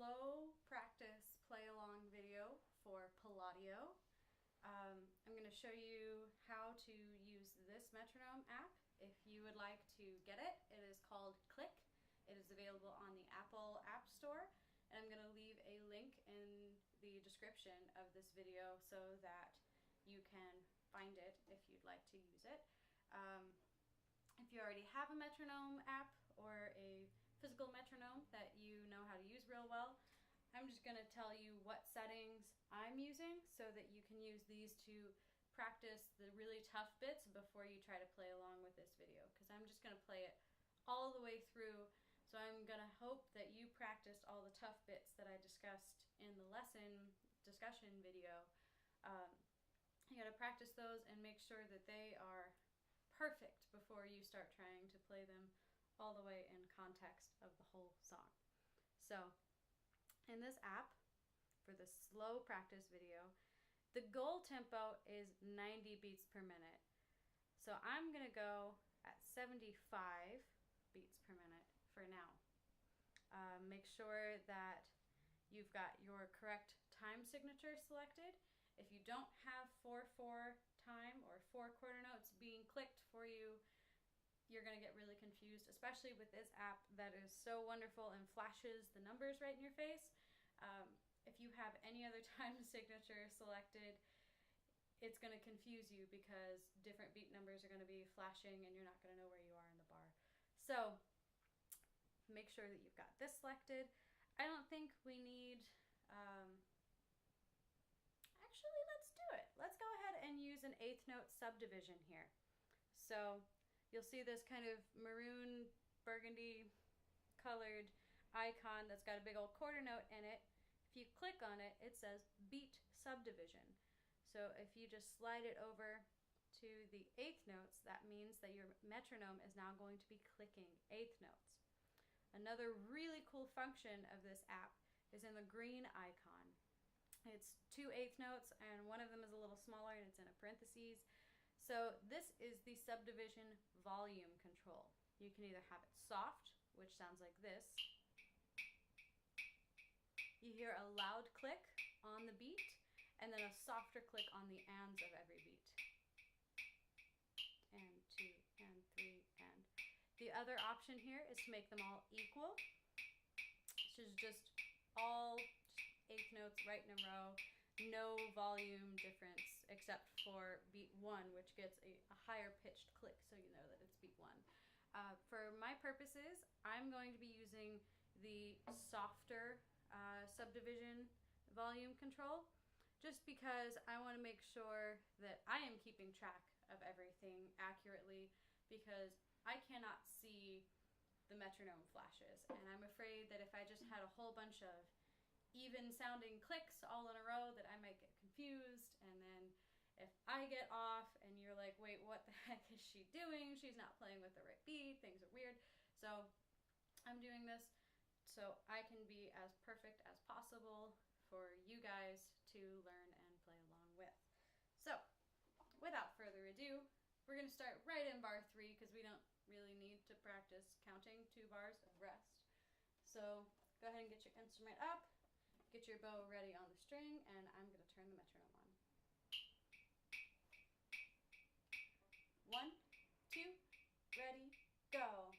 slow practice play along video for Palladio. I'm going to show you how to use this metronome app. If you would like to get it, it is called Click. It is available on the Apple App Store, and I'm going to leave a link in the description of this video so that you can find it if you'd like to use it. If you already have a metronome app or a physical metronome that you know how to use real well, I'm just going to tell you what settings I'm using so that you can use these to practice the really tough bits before you try to play along with this video, because I'm just going to play it all the way through. So I'm going to hope that you practiced all the tough bits that I discussed in the lesson discussion video. You got to practice those and make sure that they are perfect before you start trying to play them all the way in context of the whole song. So in this app, for the slow practice video, the goal tempo is 90 beats per minute. So I'm going to go at 75 beats per minute for now. Make sure that you've got your correct time signature selected. If you don't have 4/4 time or 4 quarter notes being clicked for you, you're going to get really confused, especially with this app that is so wonderful and flashes the numbers right in your face. If you have any other time signature selected, it's going to confuse you because different beat numbers are going to be flashing and you're not going to know where you are in the bar. So make sure that you've got this selected. I don't think we need... Actually, let's do it. Let's go ahead and use an eighth note subdivision here. So you'll see this kind of maroon burgundy colored icon that's got a big old quarter note in it. If you click on it, it says beat subdivision. So if you just slide it over to the eighth notes, that means that your metronome is now going to be clicking eighth notes. Another really cool function of this app is in the green icon. It's 2 eighth notes, and one of them is a little smaller and it's in a parentheses. So this is the subdivision volume control. You can either have it soft, which sounds like this. You hear a loud click on the beat, and then a softer click on the ands of every beat. And 2, and 3, and... The other option here is to make them all equal, which is just all eighth notes right in a row, no volume difference except for beat 1, which gets a higher pitched click, so you know that it's beat 1. For my purposes, I'm going to be using the softer subdivision volume control, just because I want to make sure that I am keeping track of everything accurately, because I cannot see the metronome flashes, and I'm afraid that if I just had a whole bunch of even sounding clicks all in a row, that I might get confused, and then if I get off and you're like, wait, what the heck is she doing? She's not playing with the right beat, things are weird. So I'm doing this so I can be as perfect as possible for you guys to learn and play along with. So without further ado, we're going to start right in bar 3, because we don't really need to practice counting 2 bars of rest. So go ahead and get your instrument up, get your bow ready on the string, and I'm going to turn the metronome on. 1, 2, ready, go.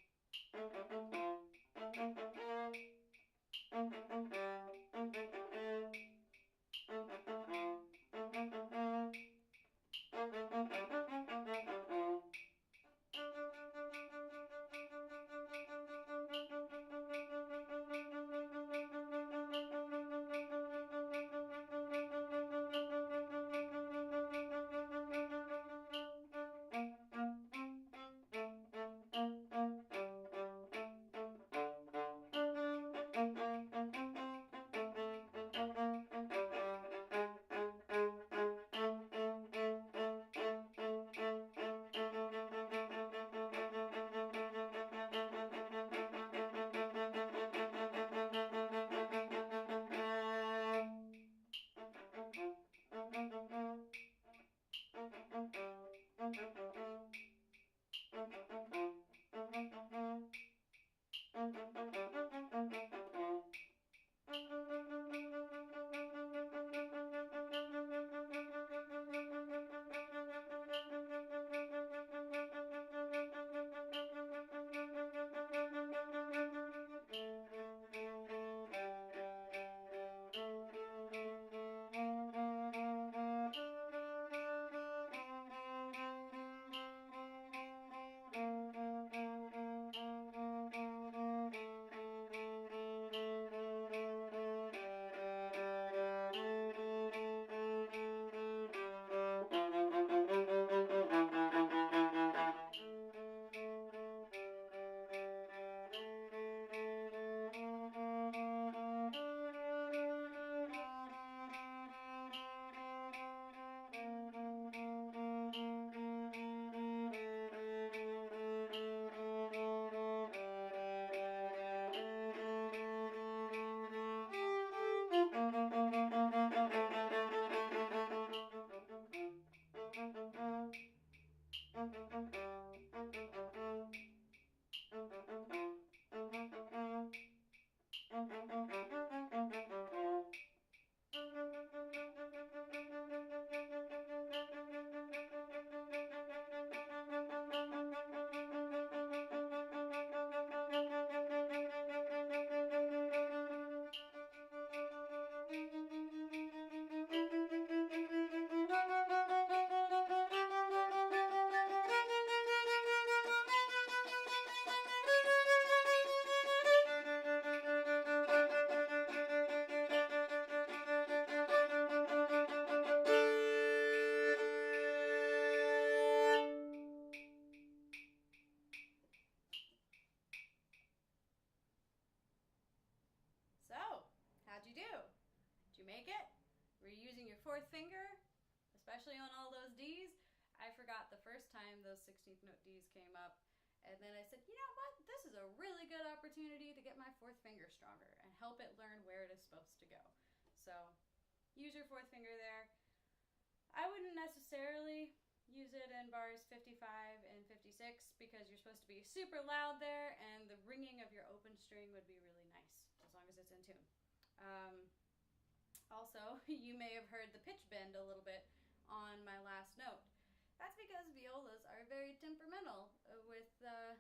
fourth finger, especially on all those D's. I forgot the first time those 16th note D's came up. And then I said, you know what? This is a really good opportunity to get my fourth finger stronger and help it learn where it is supposed to go. So use your fourth finger there. I wouldn't necessarily use it in bars 55 and 56 because you're supposed to be super loud there, and the ringing of your open string would be really nice as long as it's in tune. Also, you may have heard the pitch bend a little bit on my last note. That's because violas are very temperamental with the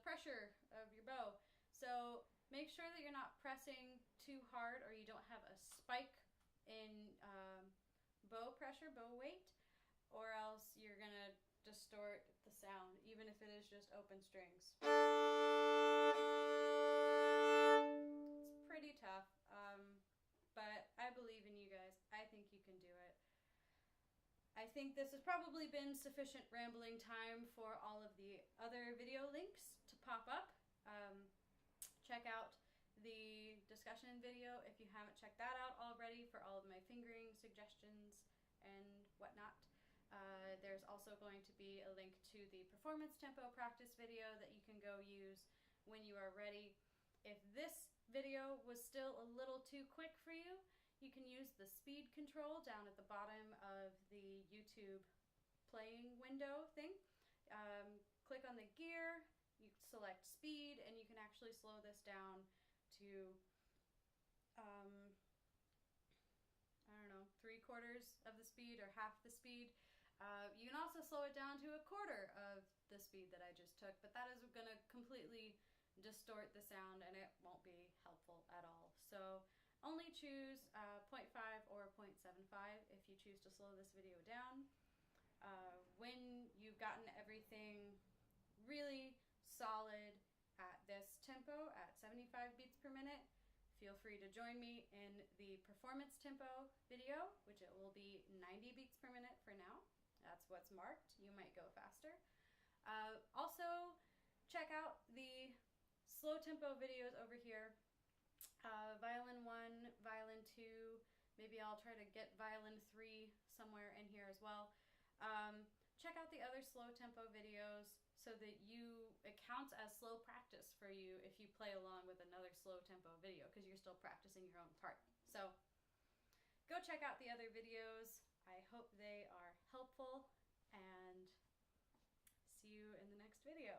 pressure of your bow. So make sure that you're not pressing too hard or you don't have a spike in bow pressure, bow weight, or else you're going to distort the sound, even if it is just open strings. It's pretty tough, but I believe in you guys. I think you can do it. I think this has probably been sufficient rambling time for all of the other video links to pop up. Check out the discussion video if you haven't checked that out already for all of my fingering suggestions and whatnot. There's also going to be a link to the performance tempo practice video that you can go use when you are ready. If this video was still a little too quick for you, you can use the speed control down at the bottom of the YouTube playing window thing. Click on the gear, you select speed, and you can actually slow this down to, I don't know, 3/4 of the speed or half the speed. You can also slow it down to 1/4 of the speed that I just took, but that is going to completely distort the sound and it won't be helpful at all. So only choose 0.5 or 0.75 if you choose to slow this video down. When you've gotten everything really solid at this tempo at 75 beats per minute, feel free to join me in the performance tempo video, which it will be 90 beats per minute for now. That's what's marked. You might go faster. Also, check out the slow tempo videos over here. Violin 1, Violin 2, maybe I'll try to get Violin 3 somewhere in here as well. Check out the other slow tempo videos so that it counts as slow practice for you if you play along with another slow tempo video because you're still practicing your own part. So go check out the other videos. I hope they are helpful and see you in the next video.